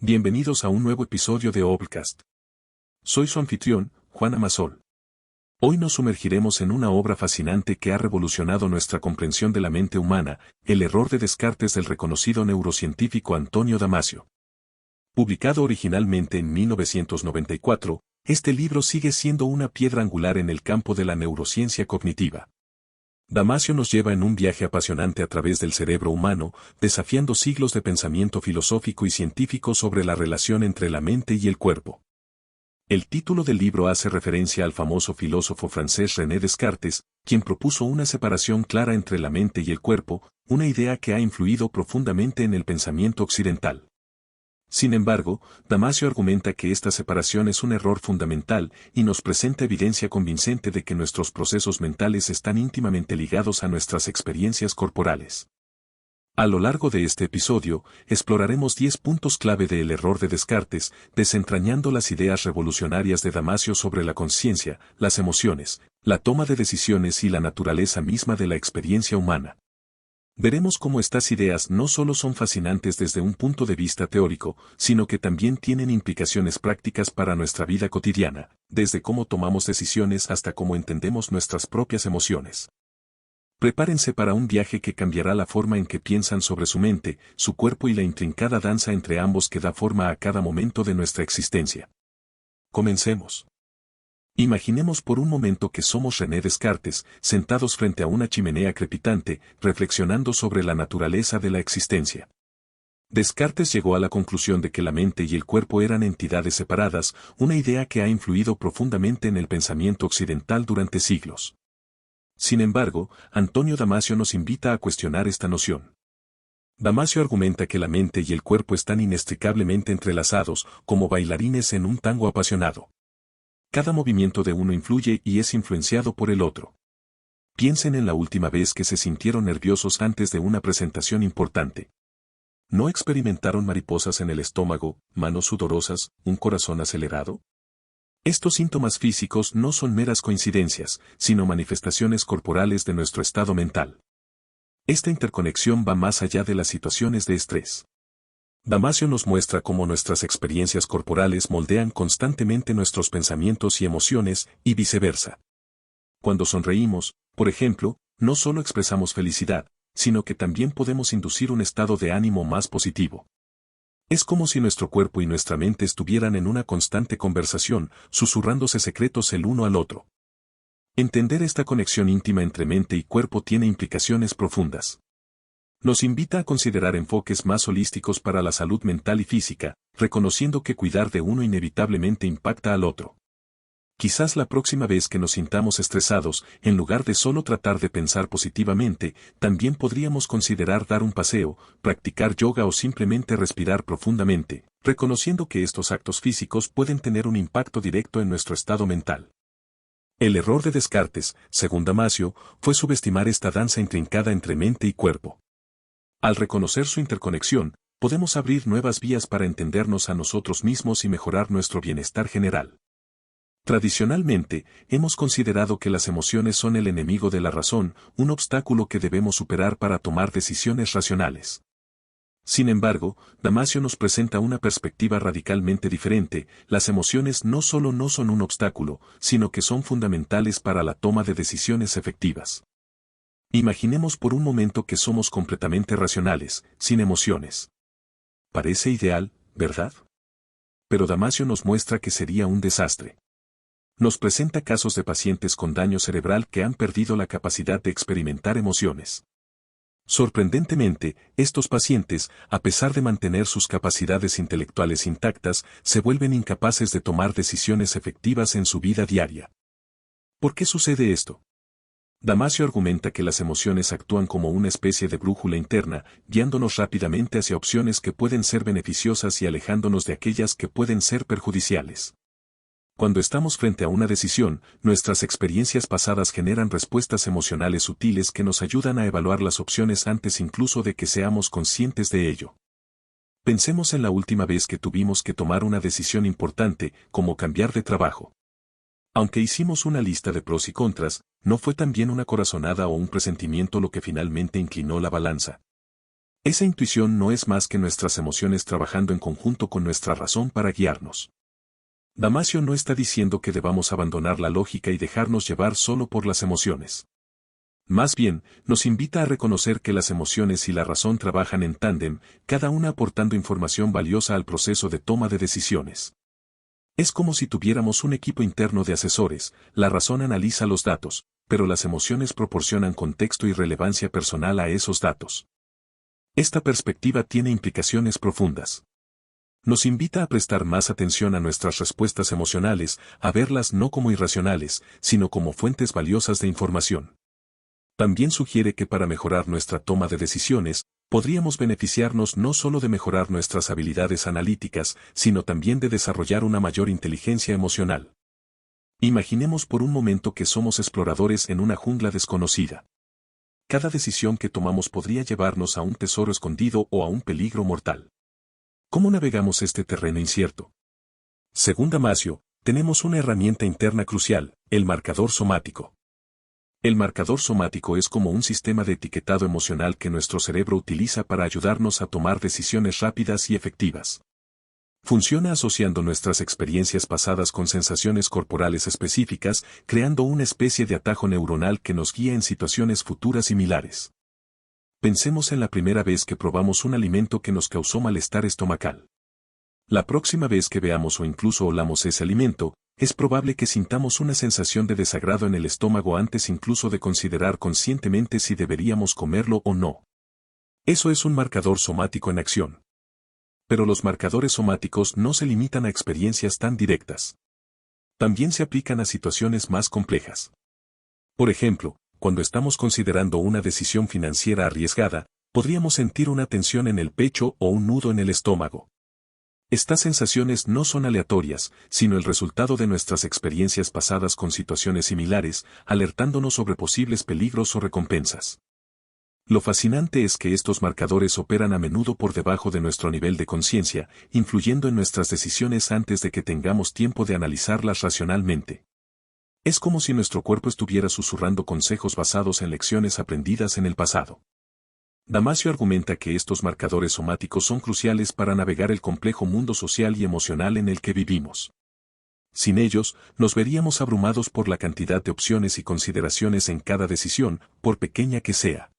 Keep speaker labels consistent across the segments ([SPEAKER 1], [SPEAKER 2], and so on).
[SPEAKER 1] Bienvenidos a un nuevo episodio de Obcast. Soy su anfitrión, Juan Amasol. Hoy nos sumergiremos en una obra fascinante que ha revolucionado nuestra comprensión de la mente humana, El error de Descartes del reconocido neurocientífico Antonio Damasio. Publicado originalmente en 1994, este libro sigue siendo una piedra angular en el campo de la neurociencia cognitiva. Damasio nos lleva en un viaje apasionante a través del cerebro humano, desafiando siglos de pensamiento filosófico y científico sobre la relación entre la mente y el cuerpo. El título del libro hace referencia al famoso filósofo francés René Descartes, quien propuso una separación clara entre la mente y el cuerpo, una idea que ha influido profundamente en el pensamiento occidental. Sin embargo, Damasio argumenta que esta separación es un error fundamental y nos presenta evidencia convincente de que nuestros procesos mentales están íntimamente ligados a nuestras experiencias corporales. A lo largo de este episodio, exploraremos 10 puntos clave del error de Descartes, desentrañando las ideas revolucionarias de Damasio sobre la conciencia, las emociones, la toma de decisiones y la naturaleza misma de la experiencia humana. Veremos cómo estas ideas no solo son fascinantes desde un punto de vista teórico, sino que también tienen implicaciones prácticas para nuestra vida cotidiana, desde cómo tomamos decisiones hasta cómo entendemos nuestras propias emociones. Prepárense para un viaje que cambiará la forma en que piensan sobre su mente, su cuerpo y la intrincada danza entre ambos que da forma a cada momento de nuestra existencia. Comencemos. Imaginemos por un momento que somos René Descartes, sentados frente a una chimenea crepitante, reflexionando sobre la naturaleza de la existencia. Descartes llegó a la conclusión de que la mente y el cuerpo eran entidades separadas, una idea que ha influido profundamente en el pensamiento occidental durante siglos. Sin embargo, Antonio Damasio nos invita a cuestionar esta noción. Damasio argumenta que la mente y el cuerpo están inextricablemente entrelazados, como bailarines en un tango apasionado. Cada movimiento de uno influye y es influenciado por el otro. Piensen en la última vez que se sintieron nerviosos antes de una presentación importante. ¿No experimentaron mariposas en el estómago, manos sudorosas, un corazón acelerado? Estos síntomas físicos no son meras coincidencias, sino manifestaciones corporales de nuestro estado mental. Esta interconexión va más allá de las situaciones de estrés. Damasio nos muestra cómo nuestras experiencias corporales moldean constantemente nuestros pensamientos y emociones, y viceversa. Cuando sonreímos, por ejemplo, no solo expresamos felicidad, sino que también podemos inducir un estado de ánimo más positivo. Es como si nuestro cuerpo y nuestra mente estuvieran en una constante conversación, susurrándose secretos el uno al otro. Entender esta conexión íntima entre mente y cuerpo tiene implicaciones profundas. Nos invita a considerar enfoques más holísticos para la salud mental y física, reconociendo que cuidar de uno inevitablemente impacta al otro. Quizás la próxima vez que nos sintamos estresados, en lugar de solo tratar de pensar positivamente, también podríamos considerar dar un paseo, practicar yoga o simplemente respirar profundamente, reconociendo que estos actos físicos pueden tener un impacto directo en nuestro estado mental. El error de Descartes, según Damasio, fue subestimar esta danza intrincada entre mente y cuerpo. Al reconocer su interconexión, podemos abrir nuevas vías para entendernos a nosotros mismos y mejorar nuestro bienestar general. Tradicionalmente, hemos considerado que las emociones son el enemigo de la razón, un obstáculo que debemos superar para tomar decisiones racionales. Sin embargo, Damasio nos presenta una perspectiva radicalmente diferente. Las emociones no solo no son un obstáculo, sino que son fundamentales para la toma de decisiones efectivas. Imaginemos por un momento que somos completamente racionales, sin emociones. Parece ideal, ¿verdad? Pero Damasio nos muestra que sería un desastre. Nos presenta casos de pacientes con daño cerebral que han perdido la capacidad de experimentar emociones. Sorprendentemente, estos pacientes, a pesar de mantener sus capacidades intelectuales intactas, se vuelven incapaces de tomar decisiones efectivas en su vida diaria. ¿Por qué sucede esto? Damasio argumenta que las emociones actúan como una especie de brújula interna, guiándonos rápidamente hacia opciones que pueden ser beneficiosas y alejándonos de aquellas que pueden ser perjudiciales. Cuando estamos frente a una decisión, nuestras experiencias pasadas generan respuestas emocionales sutiles que nos ayudan a evaluar las opciones antes incluso de que seamos conscientes de ello. Pensemos en la última vez que tuvimos que tomar una decisión importante, como cambiar de trabajo. Aunque hicimos una lista de pros y contras, ¿no fue también una corazonada o un presentimiento lo que finalmente inclinó la balanza? Esa intuición no es más que nuestras emociones trabajando en conjunto con nuestra razón para guiarnos. Damasio no está diciendo que debamos abandonar la lógica y dejarnos llevar solo por las emociones. Más bien, nos invita a reconocer que las emociones y la razón trabajan en tándem, cada una aportando información valiosa al proceso de toma de decisiones. Es como si tuviéramos un equipo interno de asesores, la razón analiza los datos, pero las emociones proporcionan contexto y relevancia personal a esos datos. Esta perspectiva tiene implicaciones profundas. Nos invita a prestar más atención a nuestras respuestas emocionales, a verlas no como irracionales, sino como fuentes valiosas de información. También sugiere que para mejorar nuestra toma de decisiones, podríamos beneficiarnos no solo de mejorar nuestras habilidades analíticas, sino también de desarrollar una mayor inteligencia emocional. Imaginemos por un momento que somos exploradores en una jungla desconocida. Cada decisión que tomamos podría llevarnos a un tesoro escondido o a un peligro mortal. ¿Cómo navegamos este terreno incierto? Según Damasio, tenemos una herramienta interna crucial, el marcador somático. El marcador somático es como un sistema de etiquetado emocional que nuestro cerebro utiliza para ayudarnos a tomar decisiones rápidas y efectivas. Funciona asociando nuestras experiencias pasadas con sensaciones corporales específicas, creando una especie de atajo neuronal que nos guía en situaciones futuras similares. Pensemos en la primera vez que probamos un alimento que nos causó malestar estomacal. La próxima vez que veamos o incluso olamos ese alimento, es probable que sintamos una sensación de desagrado en el estómago antes incluso de considerar conscientemente si deberíamos comerlo o no. Eso es un marcador somático en acción. Pero los marcadores somáticos no se limitan a experiencias tan directas. También se aplican a situaciones más complejas. Por ejemplo, cuando estamos considerando una decisión financiera arriesgada, podríamos sentir una tensión en el pecho o un nudo en el estómago. Estas sensaciones no son aleatorias, sino el resultado de nuestras experiencias pasadas con situaciones similares, alertándonos sobre posibles peligros o recompensas. Lo fascinante es que estos marcadores operan a menudo por debajo de nuestro nivel de conciencia, influyendo en nuestras decisiones antes de que tengamos tiempo de analizarlas racionalmente. Es como si nuestro cuerpo estuviera susurrando consejos basados en lecciones aprendidas en el pasado. Damasio argumenta que estos marcadores somáticos son cruciales para navegar el complejo mundo social y emocional en el que vivimos. Sin ellos, nos veríamos abrumados por la cantidad de opciones y consideraciones en cada decisión, por pequeña que sea.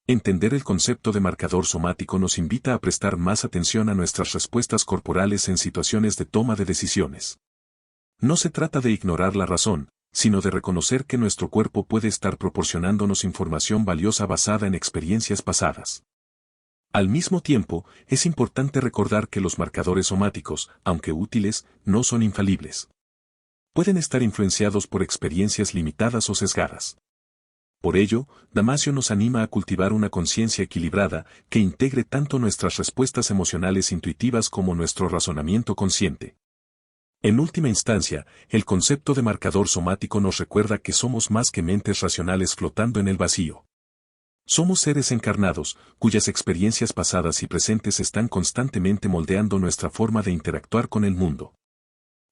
[SPEAKER 1] Entender el concepto de marcador somático nos invita a prestar más atención a nuestras respuestas corporales en situaciones de toma de decisiones. No se trata de ignorar la razón, sino de reconocer que nuestro cuerpo puede estar proporcionándonos información valiosa basada en experiencias pasadas. Al mismo tiempo, es importante recordar que los marcadores somáticos, aunque útiles, no son infalibles. Pueden estar influenciados por experiencias limitadas o sesgadas. Por ello, Damasio nos anima a cultivar una conciencia equilibrada que integre tanto nuestras respuestas emocionales intuitivas como nuestro razonamiento consciente. En última instancia, el concepto de marcador somático nos recuerda que somos más que mentes racionales flotando en el vacío. Somos seres encarnados, cuyas experiencias pasadas y presentes están constantemente moldeando nuestra forma de interactuar con el mundo.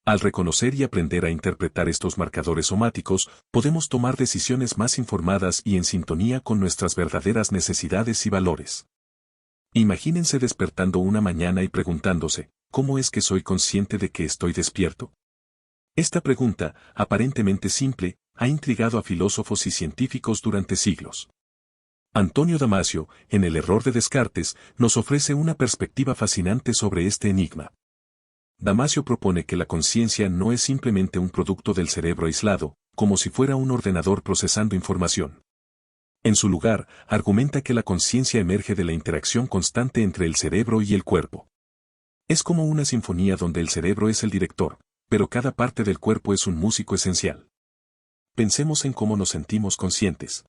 [SPEAKER 1] Al reconocer y aprender a interpretar estos marcadores somáticos, podemos tomar decisiones más informadas y en sintonía con nuestras verdaderas necesidades y valores. Imagínense despertando una mañana y preguntándose, ¿cómo es que soy consciente de que estoy despierto? Esta pregunta, aparentemente simple, ha intrigado a filósofos y científicos durante siglos. Antonio Damasio, en El error de Descartes, nos ofrece una perspectiva fascinante sobre este enigma. Damasio propone que la conciencia no es simplemente un producto del cerebro aislado, como si fuera un ordenador procesando información. En su lugar, argumenta que la conciencia emerge de la interacción constante entre el cerebro y el cuerpo. Es como una sinfonía donde el cerebro es el director, pero cada parte del cuerpo es un músico esencial. Pensemos en cómo nos sentimos conscientes.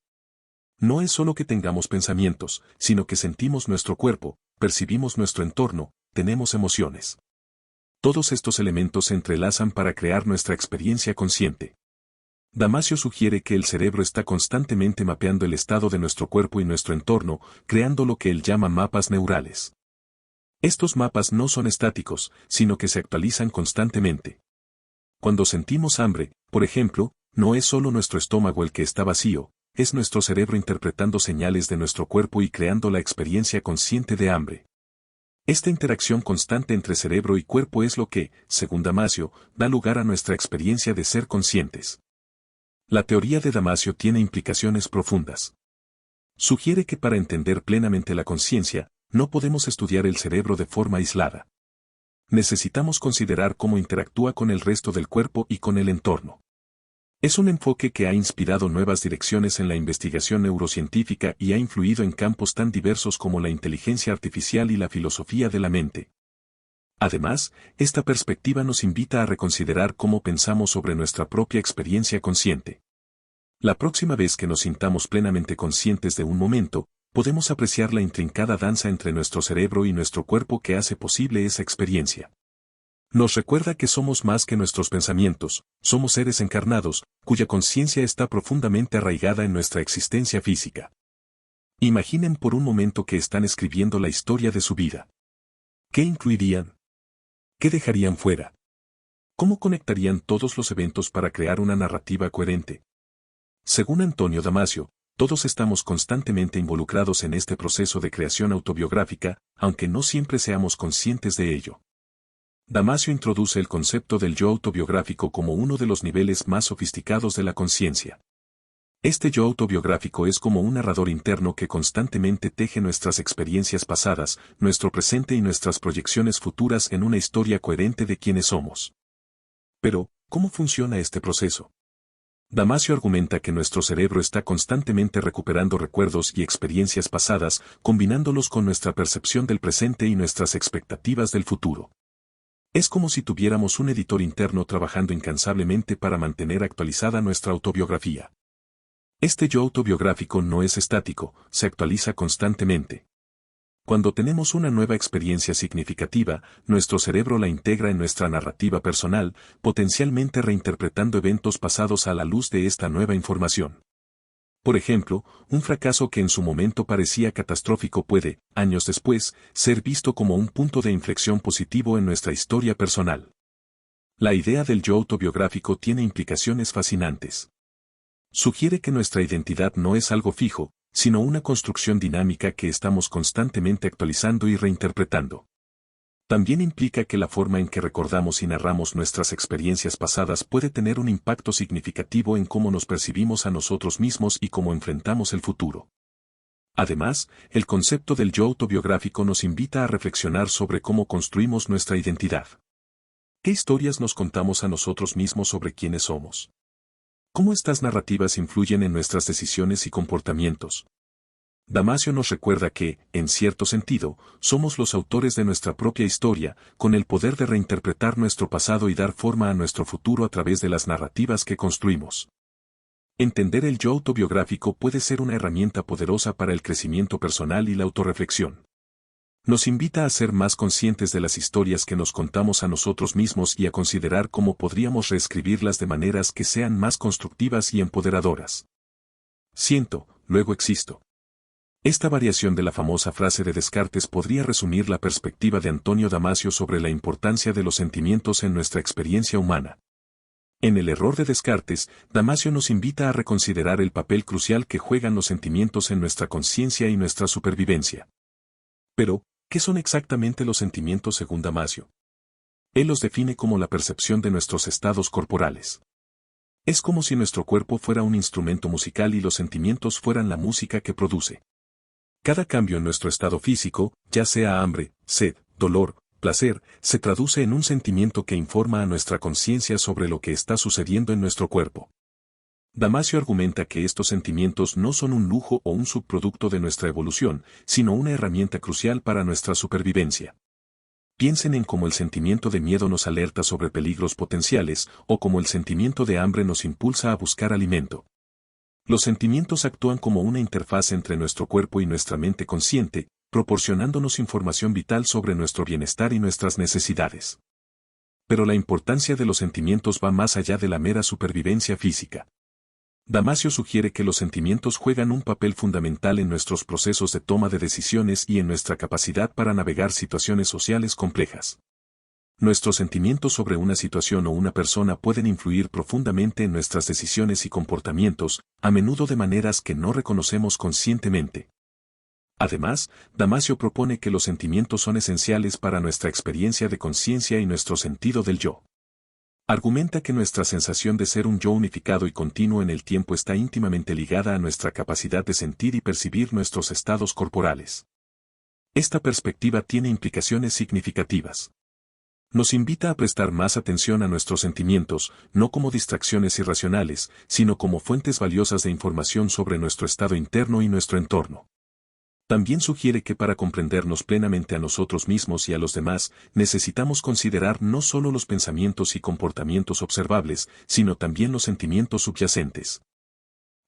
[SPEAKER 1] No es solo que tengamos pensamientos, sino que sentimos nuestro cuerpo, percibimos nuestro entorno, tenemos emociones. Todos estos elementos se entrelazan para crear nuestra experiencia consciente. Damasio sugiere que el cerebro está constantemente mapeando el estado de nuestro cuerpo y nuestro entorno, creando lo que él llama mapas neurales. Estos mapas no son estáticos, sino que se actualizan constantemente. Cuando sentimos hambre, por ejemplo, no es solo nuestro estómago el que está vacío, es nuestro cerebro interpretando señales de nuestro cuerpo y creando la experiencia consciente de hambre. Esta interacción constante entre cerebro y cuerpo es lo que, según Damasio, da lugar a nuestra experiencia de ser conscientes. La teoría de Damasio tiene implicaciones profundas. Sugiere que para entender plenamente la conciencia, no podemos estudiar el cerebro de forma aislada. Necesitamos considerar cómo interactúa con el resto del cuerpo y con el entorno. Es un enfoque que ha inspirado nuevas direcciones en la investigación neurocientífica y ha influido en campos tan diversos como la inteligencia artificial y la filosofía de la mente. Además, esta perspectiva nos invita a reconsiderar cómo pensamos sobre nuestra propia experiencia consciente. La próxima vez que nos sintamos plenamente conscientes de un momento, podemos apreciar la intrincada danza entre nuestro cerebro y nuestro cuerpo que hace posible esa experiencia. Nos recuerda que somos más que nuestros pensamientos, somos seres encarnados, cuya conciencia está profundamente arraigada en nuestra existencia física. Imaginen por un momento que están escribiendo la historia de su vida. ¿Qué incluirían? ¿Qué dejarían fuera? ¿Cómo conectarían todos los eventos para crear una narrativa coherente? Según Antonio Damasio, todos estamos constantemente involucrados en este proceso de creación autobiográfica, aunque no siempre seamos conscientes de ello. Damasio introduce el concepto del yo autobiográfico como uno de los niveles más sofisticados de la conciencia. Este yo autobiográfico es como un narrador interno que constantemente teje nuestras experiencias pasadas, nuestro presente y nuestras proyecciones futuras en una historia coherente de quiénes somos. Pero, ¿cómo funciona este proceso? Damasio argumenta que nuestro cerebro está constantemente recuperando recuerdos y experiencias pasadas, combinándolos con nuestra percepción del presente y nuestras expectativas del futuro. Es como si tuviéramos un editor interno trabajando incansablemente para mantener actualizada nuestra autobiografía. Este yo autobiográfico no es estático, se actualiza constantemente. Cuando tenemos una nueva experiencia significativa, nuestro cerebro la integra en nuestra narrativa personal, potencialmente reinterpretando eventos pasados a la luz de esta nueva información. Por ejemplo, un fracaso que en su momento parecía catastrófico puede, años después, ser visto como un punto de inflexión positivo en nuestra historia personal. La idea del yo autobiográfico tiene implicaciones fascinantes. Sugiere que nuestra identidad no es algo fijo, sino una construcción dinámica que estamos constantemente actualizando y reinterpretando. También implica que la forma en que recordamos y narramos nuestras experiencias pasadas puede tener un impacto significativo en cómo nos percibimos a nosotros mismos y cómo enfrentamos el futuro. Además, el concepto del yo autobiográfico nos invita a reflexionar sobre cómo construimos nuestra identidad. ¿Qué historias nos contamos a nosotros mismos sobre quiénes somos? ¿Cómo estas narrativas influyen en nuestras decisiones y comportamientos? Damasio nos recuerda que, en cierto sentido, somos los autores de nuestra propia historia, con el poder de reinterpretar nuestro pasado y dar forma a nuestro futuro a través de las narrativas que construimos. Entender el yo autobiográfico puede ser una herramienta poderosa para el crecimiento personal y la autorreflexión. Nos invita a ser más conscientes de las historias que nos contamos a nosotros mismos y a considerar cómo podríamos reescribirlas de maneras que sean más constructivas y empoderadoras. Siento, luego existo. Esta variación de la famosa frase de Descartes podría resumir la perspectiva de Antonio Damasio sobre la importancia de los sentimientos en nuestra experiencia humana. En el error de Descartes, Damasio nos invita a reconsiderar el papel crucial que juegan los sentimientos en nuestra conciencia y nuestra supervivencia. Pero, ¿qué son exactamente los sentimientos según Damasio? Él los define como la percepción de nuestros estados corporales. Es como si nuestro cuerpo fuera un instrumento musical y los sentimientos fueran la música que produce. Cada cambio en nuestro estado físico, ya sea hambre, sed, dolor, placer, se traduce en un sentimiento que informa a nuestra conciencia sobre lo que está sucediendo en nuestro cuerpo. Damasio argumenta que estos sentimientos no son un lujo o un subproducto de nuestra evolución, sino una herramienta crucial para nuestra supervivencia. Piensen en cómo el sentimiento de miedo nos alerta sobre peligros potenciales, o cómo el sentimiento de hambre nos impulsa a buscar alimento. Los sentimientos actúan como una interfaz entre nuestro cuerpo y nuestra mente consciente, proporcionándonos información vital sobre nuestro bienestar y nuestras necesidades. Pero la importancia de los sentimientos va más allá de la mera supervivencia física. Damasio sugiere que los sentimientos juegan un papel fundamental en nuestros procesos de toma de decisiones y en nuestra capacidad para navegar situaciones sociales complejas. Nuestros sentimientos sobre una situación o una persona pueden influir profundamente en nuestras decisiones y comportamientos, a menudo de maneras que no reconocemos conscientemente. Además, Damasio propone que los sentimientos son esenciales para nuestra experiencia de conciencia y nuestro sentido del yo. Argumenta que nuestra sensación de ser un yo unificado y continuo en el tiempo está íntimamente ligada a nuestra capacidad de sentir y percibir nuestros estados corporales. Esta perspectiva tiene implicaciones significativas. Nos invita a prestar más atención a nuestros sentimientos, no como distracciones irracionales, sino como fuentes valiosas de información sobre nuestro estado interno y nuestro entorno. También sugiere que para comprendernos plenamente a nosotros mismos y a los demás, necesitamos considerar no solo los pensamientos y comportamientos observables, sino también los sentimientos subyacentes.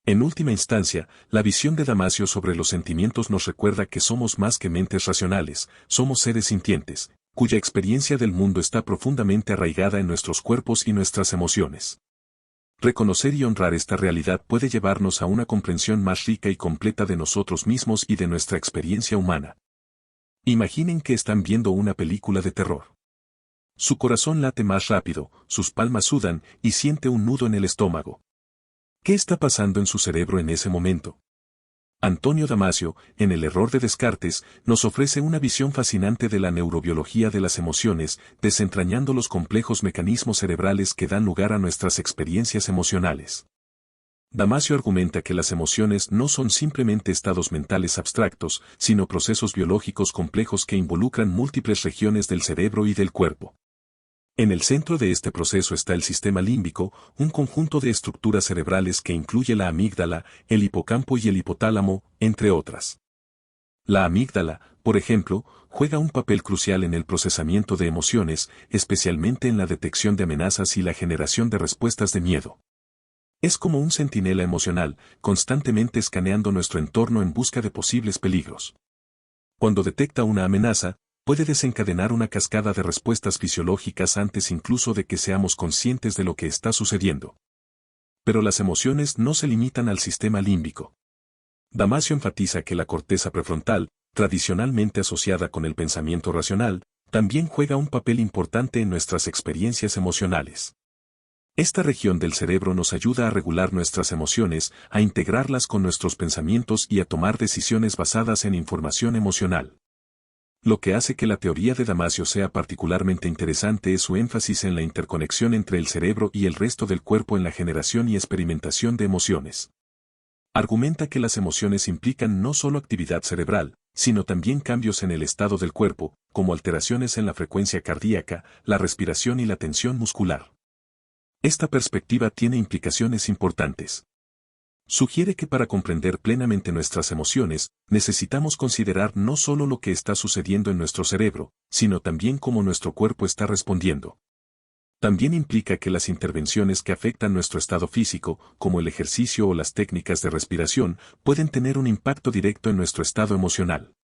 [SPEAKER 1] En última instancia, la visión de Damasio sobre los sentimientos nos recuerda que somos más que mentes racionales, somos seres sintientes, cuya experiencia del mundo está profundamente arraigada en nuestros cuerpos y nuestras emociones. Reconocer y honrar esta realidad puede llevarnos a una comprensión más rica y completa de nosotros mismos y de nuestra experiencia humana. Imaginen que están viendo una película de terror. Su corazón late más rápido, sus palmas sudan y siente un nudo en el estómago. ¿Qué está pasando en su cerebro en ese momento? Antonio Damasio, en El error de Descartes, nos ofrece una visión fascinante de la neurobiología de las emociones, desentrañando los complejos mecanismos cerebrales que dan lugar a nuestras experiencias emocionales. Damasio argumenta que las emociones no son simplemente estados mentales abstractos, sino procesos biológicos complejos que involucran múltiples regiones del cerebro y del cuerpo. En el centro de este proceso está el sistema límbico, un conjunto de estructuras cerebrales que incluye la amígdala, el hipocampo y el hipotálamo, entre otras. La amígdala, por ejemplo, juega un papel crucial en el procesamiento de emociones, especialmente en la detección de amenazas y la generación de respuestas de miedo. Es como un centinela emocional, constantemente escaneando nuestro entorno en busca de posibles peligros. Cuando detecta una amenaza, puede desencadenar una cascada de respuestas fisiológicas antes incluso de que seamos conscientes de lo que está sucediendo. Pero las emociones no se limitan al sistema límbico. Damasio enfatiza que la corteza prefrontal, tradicionalmente asociada con el pensamiento racional, también juega un papel importante en nuestras experiencias emocionales. Esta región del cerebro nos ayuda a regular nuestras emociones, a integrarlas con nuestros pensamientos y a tomar decisiones basadas en información emocional. Lo que hace que la teoría de Damasio sea particularmente interesante es su énfasis en la interconexión entre el cerebro y el resto del cuerpo en la generación y experimentación de emociones. Argumenta que las emociones implican no solo actividad cerebral, sino también cambios en el estado del cuerpo, como alteraciones en la frecuencia cardíaca, la respiración y la tensión muscular. Esta perspectiva tiene implicaciones importantes. Sugiere que para comprender plenamente nuestras emociones, necesitamos considerar no solo lo que está sucediendo en nuestro cerebro, sino también cómo nuestro cuerpo está respondiendo. También implica que las intervenciones que afectan nuestro estado físico, como el ejercicio o las técnicas de respiración, pueden tener un impacto directo en nuestro estado emocional.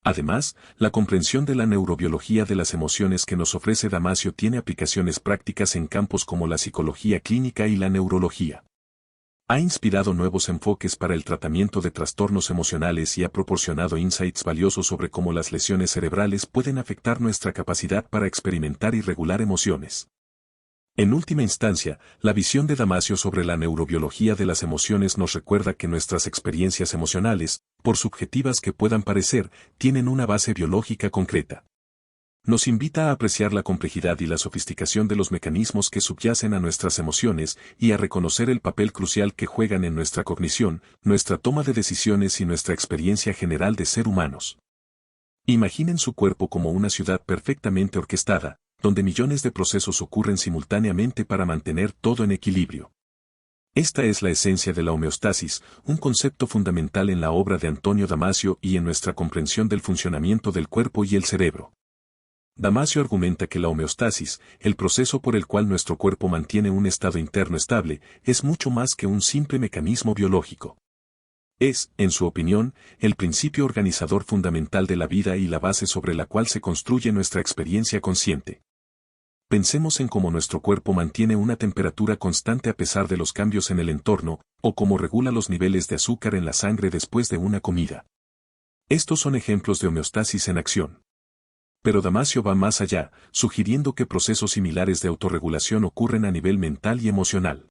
[SPEAKER 1] Además, la comprensión de la neurobiología de las emociones que nos ofrece Damasio tiene aplicaciones prácticas en campos como la psicología clínica y la neurología. Ha inspirado nuevos enfoques para el tratamiento de trastornos emocionales y ha proporcionado insights valiosos sobre cómo las lesiones cerebrales pueden afectar nuestra capacidad para experimentar y regular emociones. En última instancia, la visión de Damasio sobre la neurobiología de las emociones nos recuerda que nuestras experiencias emocionales, por subjetivas que puedan parecer, tienen una base biológica concreta. Nos invita a apreciar la complejidad y la sofisticación de los mecanismos que subyacen a nuestras emociones y a reconocer el papel crucial que juegan en nuestra cognición, nuestra toma de decisiones y nuestra experiencia general de ser humanos. Imaginen su cuerpo como una ciudad perfectamente orquestada, donde millones de procesos ocurren simultáneamente para mantener todo en equilibrio. Esta es la esencia de la homeostasis, un concepto fundamental en la obra de Antonio Damasio y en nuestra comprensión del funcionamiento del cuerpo y el cerebro. Damasio argumenta que la homeostasis, el proceso por el cual nuestro cuerpo mantiene un estado interno estable, es mucho más que un simple mecanismo biológico. Es, en su opinión, el principio organizador fundamental de la vida y la base sobre la cual se construye nuestra experiencia consciente. Pensemos en cómo nuestro cuerpo mantiene una temperatura constante a pesar de los cambios en el entorno, o cómo regula los niveles de azúcar en la sangre después de una comida. Estos son ejemplos de homeostasis en acción. Pero Damasio va más allá, sugiriendo que procesos similares de autorregulación ocurren a nivel mental y emocional.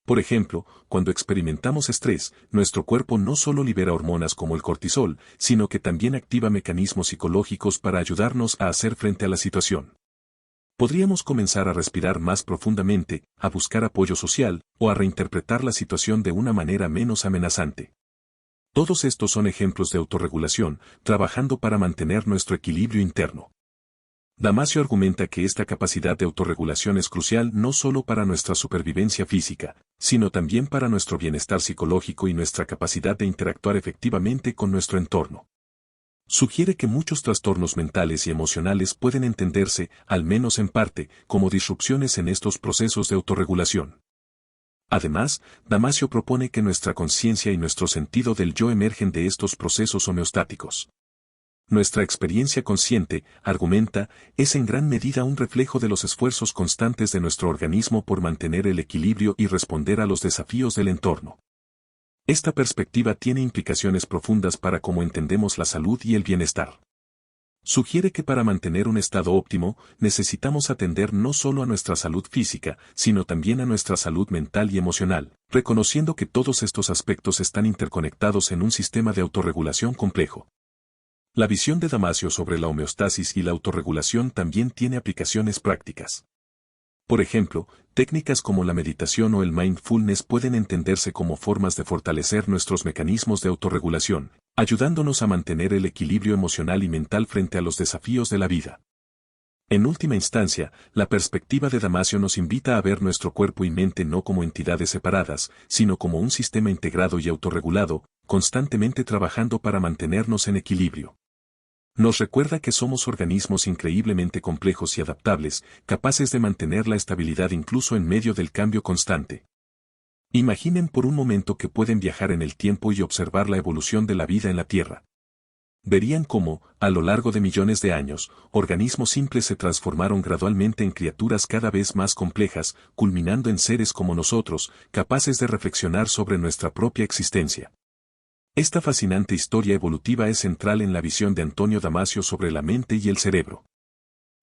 [SPEAKER 1] Por ejemplo, cuando experimentamos estrés, nuestro cuerpo no solo libera hormonas como el cortisol, sino que también activa mecanismos psicológicos para ayudarnos a hacer frente a la situación. Podríamos comenzar a respirar más profundamente, a buscar apoyo social, o a reinterpretar la situación de una manera menos amenazante. Todos estos son ejemplos de autorregulación, trabajando para mantener nuestro equilibrio interno. Damasio argumenta que esta capacidad de autorregulación es crucial no solo para nuestra supervivencia física, sino también para nuestro bienestar psicológico y nuestra capacidad de interactuar efectivamente con nuestro entorno. Sugiere que muchos trastornos mentales y emocionales pueden entenderse, al menos en parte, como disrupciones en estos procesos de autorregulación. Además, Damasio propone que nuestra conciencia y nuestro sentido del yo emergen de estos procesos homeostáticos. Nuestra experiencia consciente, argumenta, es en gran medida un reflejo de los esfuerzos constantes de nuestro organismo por mantener el equilibrio y responder a los desafíos del entorno. Esta perspectiva tiene implicaciones profundas para cómo entendemos la salud y el bienestar. Sugiere que para mantener un estado óptimo, necesitamos atender no solo a nuestra salud física, sino también a nuestra salud mental y emocional, reconociendo que todos estos aspectos están interconectados en un sistema de autorregulación complejo. La visión de Damasio sobre la homeostasis y la autorregulación también tiene aplicaciones prácticas. Por ejemplo, técnicas como la meditación o el mindfulness pueden entenderse como formas de fortalecer nuestros mecanismos de autorregulación, ayudándonos a mantener el equilibrio emocional y mental frente a los desafíos de la vida. En última instancia, la perspectiva de Damasio nos invita a ver nuestro cuerpo y mente no como entidades separadas, sino como un sistema integrado y autorregulado, constantemente trabajando para mantenernos en equilibrio. Nos recuerda que somos organismos increíblemente complejos y adaptables, capaces de mantener la estabilidad incluso en medio del cambio constante. Imaginen por un momento que pueden viajar en el tiempo y observar la evolución de la vida en la Tierra. Verían cómo, a lo largo de millones de años, organismos simples se transformaron gradualmente en criaturas cada vez más complejas, culminando en seres como nosotros, capaces de reflexionar sobre nuestra propia existencia. Esta fascinante historia evolutiva es central en la visión de Antonio Damasio sobre la mente y el cerebro.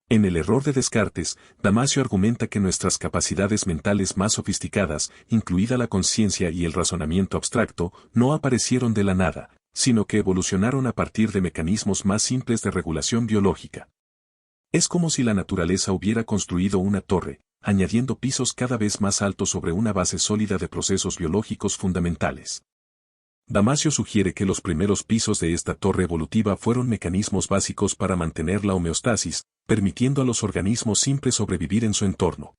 [SPEAKER 1] En El error de Descartes, Damasio argumenta que nuestras capacidades mentales más sofisticadas, incluida la conciencia y el razonamiento abstracto, no aparecieron de la nada, sino que evolucionaron a partir de mecanismos más simples de regulación biológica. Es como si la naturaleza hubiera construido una torre, añadiendo pisos cada vez más altos sobre una base sólida de procesos biológicos fundamentales. Damasio sugiere que los primeros pisos de esta torre evolutiva fueron mecanismos básicos para mantener la homeostasis, permitiendo a los organismos simples sobrevivir en su entorno.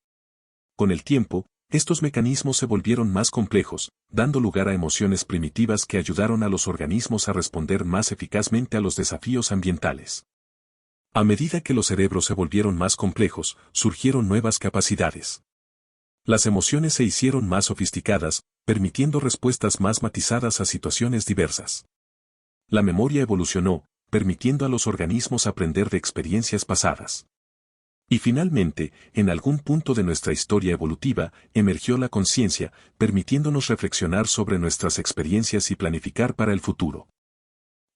[SPEAKER 1] Con el tiempo, estos mecanismos se volvieron más complejos, dando lugar a emociones primitivas que ayudaron a los organismos a responder más eficazmente a los desafíos ambientales. A medida que los cerebros se volvieron más complejos, surgieron nuevas capacidades. Las emociones se hicieron más sofisticadas, permitiendo respuestas más matizadas a situaciones diversas. La memoria evolucionó, permitiendo a los organismos aprender de experiencias pasadas. Y finalmente, en algún punto de nuestra historia evolutiva, emergió la conciencia, permitiéndonos reflexionar sobre nuestras experiencias y planificar para el futuro.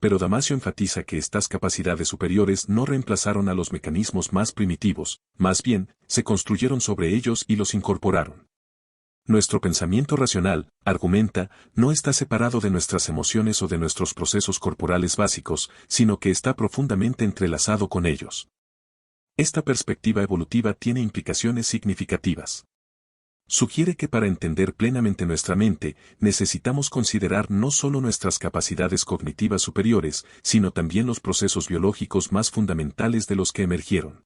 [SPEAKER 1] Pero Damasio enfatiza que estas capacidades superiores no reemplazaron a los mecanismos más primitivos, más bien, se construyeron sobre ellos y los incorporaron. Nuestro pensamiento racional, argumenta, no está separado de nuestras emociones o de nuestros procesos corporales básicos, sino que está profundamente entrelazado con ellos. Esta perspectiva evolutiva tiene implicaciones significativas. Sugiere que para entender plenamente nuestra mente, necesitamos considerar no solo nuestras capacidades cognitivas superiores, sino también los procesos biológicos más fundamentales de los que emergieron.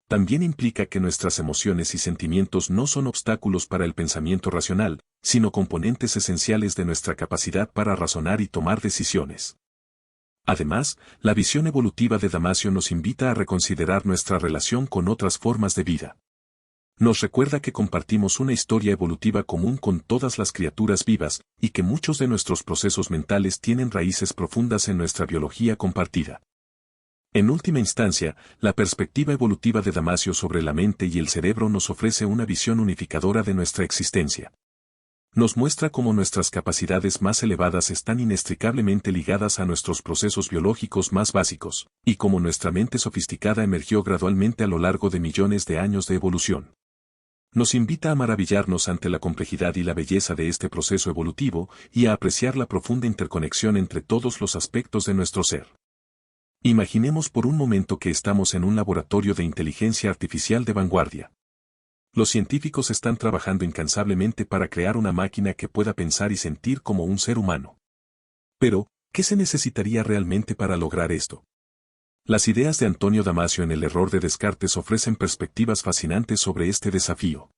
[SPEAKER 1] También implica que nuestras emociones y sentimientos no son obstáculos para el pensamiento racional, sino componentes esenciales de nuestra capacidad para razonar y tomar decisiones. Además, la visión evolutiva de Damasio nos invita a reconsiderar nuestra relación con otras formas de vida. Nos recuerda que compartimos una historia evolutiva común con todas las criaturas vivas, y que muchos de nuestros procesos mentales tienen raíces profundas en nuestra biología compartida. En última instancia, la perspectiva evolutiva de Damasio sobre la mente y el cerebro nos ofrece una visión unificadora de nuestra existencia. Nos muestra cómo nuestras capacidades más elevadas están inextricablemente ligadas a nuestros procesos biológicos más básicos, y cómo nuestra mente sofisticada emergió gradualmente a lo largo de millones de años de evolución. Nos invita a maravillarnos ante la complejidad y la belleza de este proceso evolutivo y a apreciar la profunda interconexión entre todos los aspectos de nuestro ser. Imaginemos por un momento que estamos en un laboratorio de inteligencia artificial de vanguardia. Los científicos están trabajando incansablemente para crear una máquina que pueda pensar y sentir como un ser humano. Pero, ¿qué se necesitaría realmente para lograr esto? Las ideas de Antonio Damasio en El error de Descartes ofrecen perspectivas fascinantes sobre este desafío.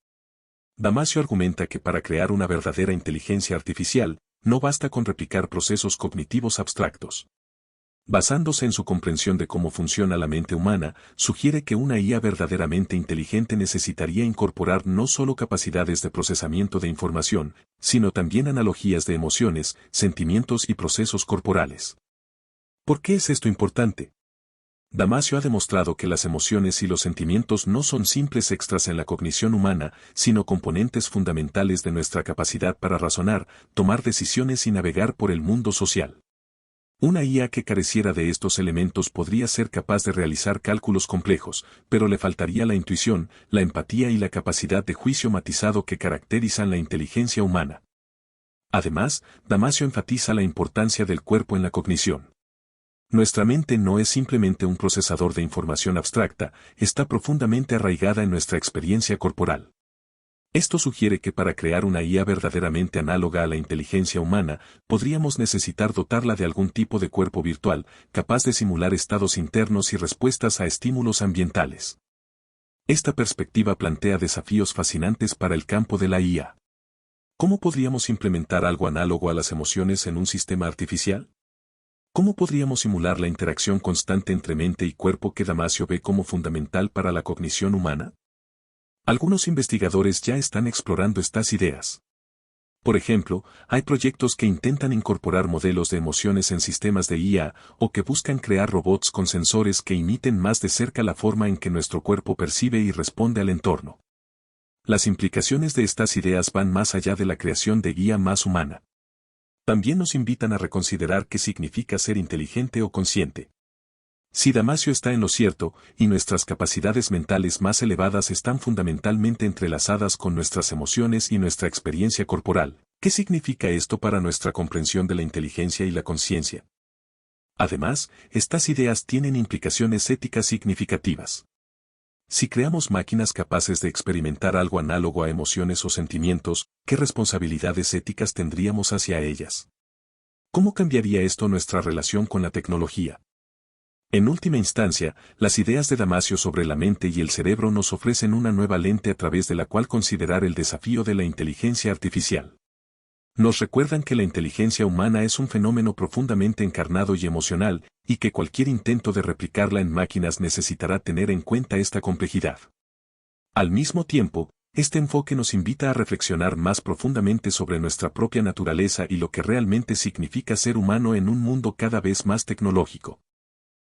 [SPEAKER 1] Damasio argumenta que para crear una verdadera inteligencia artificial, no basta con replicar procesos cognitivos abstractos. Basándose en su comprensión de cómo funciona la mente humana, sugiere que una IA verdaderamente inteligente necesitaría incorporar no solo capacidades de procesamiento de información, sino también analogías de emociones, sentimientos y procesos corporales. ¿Por qué es esto importante? Damasio ha demostrado que las emociones y los sentimientos no son simples extras en la cognición humana, sino componentes fundamentales de nuestra capacidad para razonar, tomar decisiones y navegar por el mundo social. Una IA que careciera de estos elementos podría ser capaz de realizar cálculos complejos, pero le faltaría la intuición, la empatía y la capacidad de juicio matizado que caracterizan la inteligencia humana. Además, Damasio enfatiza la importancia del cuerpo en la cognición. Nuestra mente no es simplemente un procesador de información abstracta, está profundamente arraigada en nuestra experiencia corporal. Esto sugiere que para crear una IA verdaderamente análoga a la inteligencia humana, podríamos necesitar dotarla de algún tipo de cuerpo virtual, capaz de simular estados internos y respuestas a estímulos ambientales. Esta perspectiva plantea desafíos fascinantes para el campo de la IA. ¿Cómo podríamos implementar algo análogo a las emociones en un sistema artificial? ¿Cómo podríamos simular la interacción constante entre mente y cuerpo que Damasio ve como fundamental para la cognición humana? Algunos investigadores ya están explorando estas ideas. Por ejemplo, hay proyectos que intentan incorporar modelos de emociones en sistemas de IA o que buscan crear robots con sensores que imiten más de cerca la forma en que nuestro cuerpo percibe y responde al entorno. Las implicaciones de estas ideas van más allá de la creación de guía más humana. También nos invitan a reconsiderar qué significa ser inteligente o consciente. Si Damasio está en lo cierto, y nuestras capacidades mentales más elevadas están fundamentalmente entrelazadas con nuestras emociones y nuestra experiencia corporal, ¿qué significa esto para nuestra comprensión de la inteligencia y la conciencia? Además, estas ideas tienen implicaciones éticas significativas. Si creamos máquinas capaces de experimentar algo análogo a emociones o sentimientos, ¿qué responsabilidades éticas tendríamos hacia ellas? ¿Cómo cambiaría esto nuestra relación con la tecnología? En última instancia, las ideas de Damasio sobre la mente y el cerebro nos ofrecen una nueva lente a través de la cual considerar el desafío de la inteligencia artificial. Nos recuerdan que la inteligencia humana es un fenómeno profundamente encarnado y emocional, y que cualquier intento de replicarla en máquinas necesitará tener en cuenta esta complejidad. Al mismo tiempo, este enfoque nos invita a reflexionar más profundamente sobre nuestra propia naturaleza y lo que realmente significa ser humano en un mundo cada vez más tecnológico.